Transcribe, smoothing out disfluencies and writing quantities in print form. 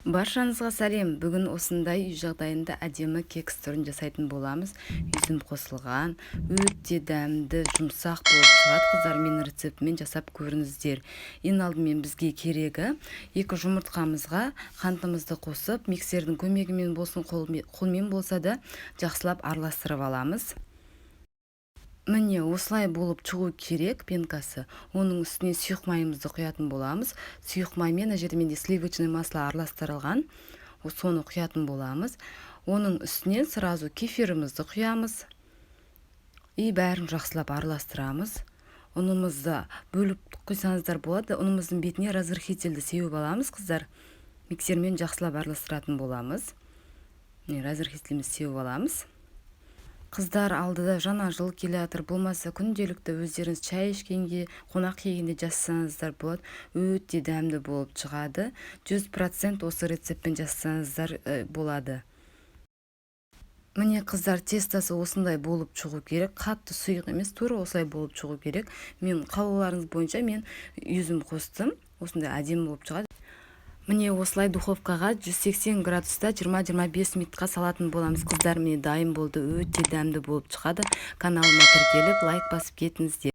Баршаңызға сәлем. Бүгін осындай үй жағдайында әдемі кекс түрін жасайтын боламыз. Üzüm қосылған, өте дәмді, жұмсақ болып шығады. Қыздар, менің рецептімен жасап көріңіздер. Ең алдымен бізге керегі 2 жұмыртқамызға қантымызды қосып, миксердің көмегімен болсын, қолмен болса да жақсылап араластырып аламыз. Міне осылай болып шығу керек пенкасы. Оның үстіне сұйық майымызды құятын боламыз. Сұйық маймен мына жерде менде сливочный масло араластырылған. Соны құятын боламыз. Оның үстіне сразу кефирімізді құямыз. И бәрін жақсылап араластырамыз. Ұнымызды бөліп құйсаңыздар болады. Ұнымыздың бетіне разрыхительді сеуіп аламыз, қыздар. Миксермен жақсылап араластыратын боламыз. Разрыхительімізді сеуіп аламыз. Қыздар, алдыда жаңа жыл келе жатыр, болмаса күнделікті өздеріңіз шай ішкенге, қонақ келгенде жасасаңыздар болады. Өте дәмді болып шығады. 100% осы рецептпен жасасаңыздар болады. Міне қыздар, тестосы осындай болып шығу керек. Қатты сұйық емес, тура осылай болып шығу керек. Мен қалауларыңыз бойынша мен üzüm қостым. Осындай әдемі болып шығады. Міне осылай духовкаға 180 градуста 20-25 минутқа салатын боламыз. Қыздар, міне дайын болды. Өте дәмді болып шығады. Каналыма тіркеліп, лайк басып кетіңіздер.